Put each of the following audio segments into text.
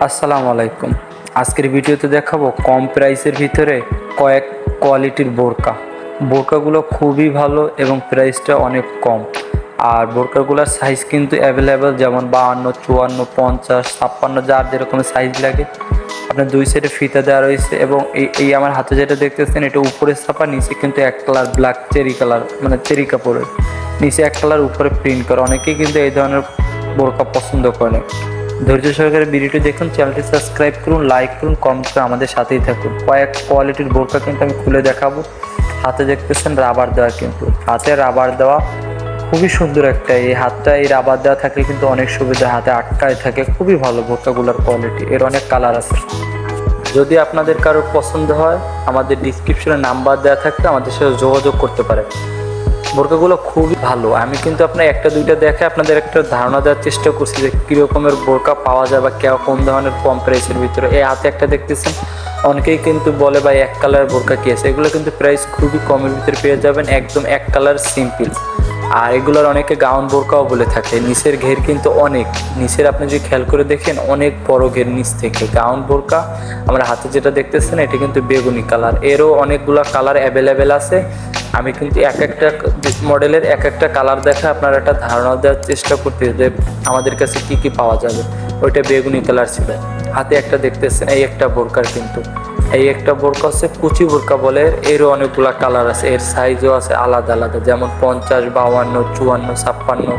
আসসালামু আলাইকুম। আজকের ভিডিওতে দেখাবো কম প্রাইসের ভিতরে কয়েক কোয়ালিটির বোরকাগুলো খুবই ভালো এবং প্রাইসটা অনেক কম। আর বোরকাগুলোর সাইজ কিন্তু অ্যাভেলেবেল, যেমন 52, 54, 50, 56, যার যেরকম সাইজ লাগে। আপনার দুই সাইডে ফিতা দেওয়া রয়েছে এবং এই আমার হাতে যেটা দেখতেছেন এটা উপরে ছাপা, নিচে কিন্তু এক কালার ব্ল্যাক চেরি কালার, মানে চেরি কাপড়ের নিচে এক কালার, উপরে প্রিন্ট করা। অনেকেই কিন্তু এই ধরনের বোরকা পছন্দ করে। ধৈর্য সহকারে ভিডিওটি দেখুন, চ্যানেলটি সাবস্ক্রাইব করুন, লাইক করুন, কমেন্ট করে আমাদের সাথেই থাকুন। কয়েক কোয়ালিটির বোরকা কিন্তু আমি খুলে দেখাবো। হাতে দেখতেছেন রাবার দেওয়া, কিন্তু হাতে রাবার দেওয়া খুবই সুন্দর একটা। এই হাতটা এই রাবার দেওয়া থাকলে কিন্তু অনেক সুবিধা, হাতে আটকায় থাকে। খুবই ভালো বোরকাগুলোর কোয়ালিটি। এর অনেক কালার আছে। যদি আপনাদের কারোর পছন্দ হয়, আমাদের ডিসক্রিপশনে নাম্বার দেওয়া থাকলে আমাদের সাথে যোগাযোগ করতে পারেন। বোরকাগুলো খুবই ভালো। আমি কিন্তু আপনার একটা দুইটা দেখে আপনাদের একটা ধারণা দেওয়ার চেষ্টা করছি যে কীরকমের বোরকা পাওয়া যায় বা কোন ধরনের কম প্রাইসের ভিতরে। এই হাতে একটা দেখতেছেন, অনেকেই কিন্তু বলে ভাই এক কালার বোরকা কী আছে। এগুলো কিন্তু প্রাইস খুবই কমের ভিতরে পেয়ে যাবেন, একদম এক কালার সিম্পল। আর এগুলোর অনেকে গাউন বোরকাও বলে থাকে। নিচের ঘের কিন্তু অনেক, নিচের আপনি যদি খেয়াল করে দেখেন অনেক বড় ঘের নিচ থেকে। গাউন বোরকা আমরা হাতে যেটা দেখতেছেন এটা কিন্তু বেগুনি কালার। এরও অনেকগুলো কালার অ্যাভেলেবেল আছে। আমি কিন্তু এক একটা মডেলের এক একটা কালার দেখে আপনার একটা ধারণা দেওয়ার চেষ্টা করতে যে আমাদের কাছে কি কি পাওয়া যাবে। ওইটা বেগুনি কালার ছিল। হাতে একটা দেখতেছেন, এই একটা বোরকার কিন্তু এই একটা বোরকা হচ্ছে কুচি বোরকা বলে। এরও অনেকগুলা কালার আছে, এর সাইজও আছে আলাদা আলাদা, যেমন 50, 52, 54, 56।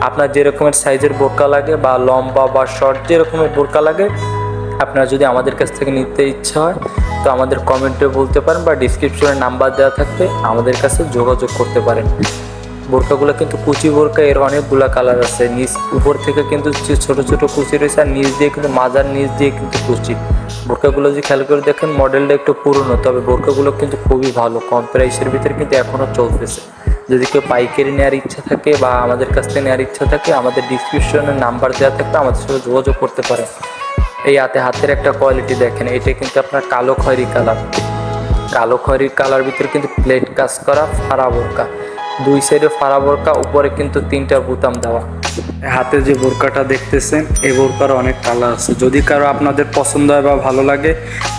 আপনার যেরকমের সাইজের বোরকা লাগে বা লম্বা বা শর্ট যেরকমের বোরকা লাগে, আপনারা যদি আমাদের কাছ থেকে নিতে ইচ্ছা হয় তো আমাদের কমেন্টে বলতে পারেন বা ডিসক্রিপশনে নাম্বার দেওয়া থাকবে, আমাদের কাছে যোগাযোগ করতে পারেন। বোরকাগুলো কিন্তু কুচি বোরকা, এর অনেকগুলা কালার আছে। নিচ উপর থেকে কিন্তু ছোট ছোট কুচি রয়েছে, আর নিচ দিয়ে কিন্তু মাজার নিচ দিয়ে কিন্তু কুচি। বোরকাগুলো যদি খেয়াল করে দেখেন মডেলটা একটু পুরনো, তবে বোরকাগুলো কিন্তু খুবই ভালো। কম প্রাইসের ভিতরে কিন্তু এখনও চলতেছে। যদি কেউ পাইকারি নেওয়ার ইচ্ছা থাকে বা আমাদের কাছ থেকে নেওয়ার ইচ্ছা থাকে, আমাদের ডিসক্রিপশনে নাম্বার দেওয়া থাকবে, আমাদের সাথে যোগাযোগ করতে পারেন। এই হাতের একটা কোয়ালিটি দেখেন, এটা কিন্তু আপনার কালো খয়েরি কালার ভিতরে কিন্তু প্লেট কাজ করা ফাড়া বোরকা। দুই সাইডে ফাড়া বোরকা, উপরে কিন্তু 3টা বোতাম দেওয়া। হাতে যে বোরকাটা দেখতেছেন এই বোরকার অনেক কালার আছে। যদি কারো আপনাদের পছন্দ হয় বা ভালো লাগে,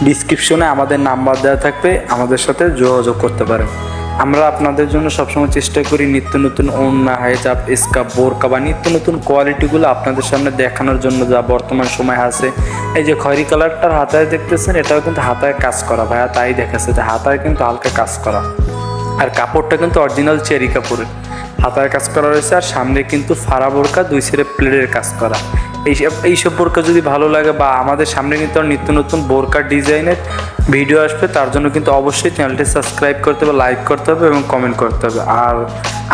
ডিসক্রিপশনে আমাদের নাম্বার দেওয়া থাকবে, আমাদের সাথে যোগাযোগ করতে পারেন। আমরা আপনাদের জন্য সবসময় চেষ্টা করি নিত্য নতুন ওড়না, হিজাব, স্কার্ফ, বোরকা বা নিত্য নতুন কোয়ালিটিগুলো আপনাদের সামনে দেখানোর জন্য, যা বর্তমান সময় আছে। এই যে খয়েরি কালারটার হাতায় দেখতেছেন, এটাও কিন্তু হাতায় কাজ করা। ভাইয়া তাই দেখাচ্ছে যে হাতায় কিন্তু হালকা কাজ করা, আর কাপড়টা কিন্তু অরিজিনাল চেরি কাপড়ের হাতায় কাজ করা রয়েছে। আর সামনে কিন্তু ফাড়া বোরকা, দুই সাইডে প্লেটের কাজ করা। এইসব বোরকা যদি ভালো লাগে বা আমাদের সামনে কিন্তু নিত্য নতুন বোরকার ডিজাইনের ভিডিও আসবে, তার জন্য কিন্তু অবশ্যই চ্যানেলটি সাবস্ক্রাইব করতে হবে, লাইক করতে হবে এবং কমেন্ট করতে হবে। আর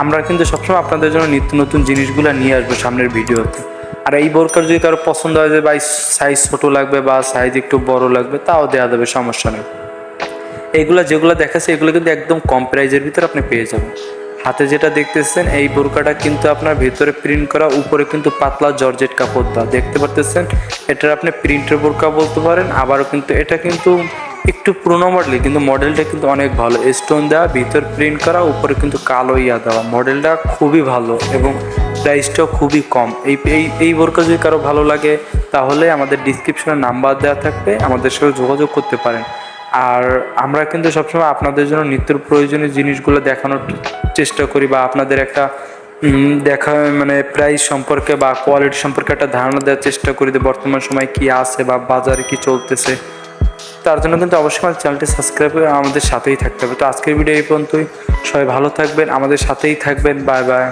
আমরা কিন্তু সবসময় আপনাদের জন্য নিত্য নতুন জিনিসগুলো নিয়ে আসবো সামনের ভিডিওতে। আর এই বোরকার যদি কারো পছন্দ হয় যে ভাই সাইজ ছোটো লাগবে বা সাইজ একটু বড় লাগবে, তাও দেওয়া যাবে, সমস্যা নেই। যেগুলো দেখাচ্ছে এগুলো কিন্তু একদম কম প্রাইজের ভিতরে আপনি পেয়ে যাবেন। হাতে যেটা দেখতেছেন এই বোরকাটা কিন্তু আপনার ভেতরে প্রিন্ট করা, উপরে কিন্তু পাতলা জর্জেট কাপড় দেওয়া দেখতে পারতেছেন। এটার আপনি প্রিন্টের বোরকা বলতে পারেন। আবারও কিন্তু এটা কিন্তু একটু পুরোনো মডেল, কিন্তু মডেলটা কিন্তু অনেক ভালো। স্টোন দেওয়া, ভিতর প্রিন্ট করা, উপরে কিন্তু কালো দেওয়া। মডেলটা খুবই ভালো এবং প্রাইসটাও খুবই কম। এই বোরকা যদি কারো ভালো লাগে, তাহলে আমাদের ডিসক্রিপশনে নাম্বার দেওয়া থাকবে, আমাদের সাথে যোগাযোগ করতে পারেন। আর আমরা কিন্তু সবসময় আপনাদের জন্য নিত্য প্রয়োজনীয় জিনিসগুলো দেখানোর চেষ্টা করি, বা আপনাদের একটা প্রাইস সম্পর্কে বা কোয়ালিটি সম্পর্কে একটা ধারণা দেওয়ার চেষ্টা করি যে বর্তমান সময় কি আছে বা বাজারে কি চলতেছে। তার জন্য কিন্তু অবশ্যই আমাদের চ্যানেলটি সাবস্ক্রাইব করে আমাদের সাথেই থাকতে হবে। তো আজকের ভিডিও এই পর্যন্তই। সবাই ভালো থাকবেন, আমাদের সাথেই থাকবেন। Bye bye.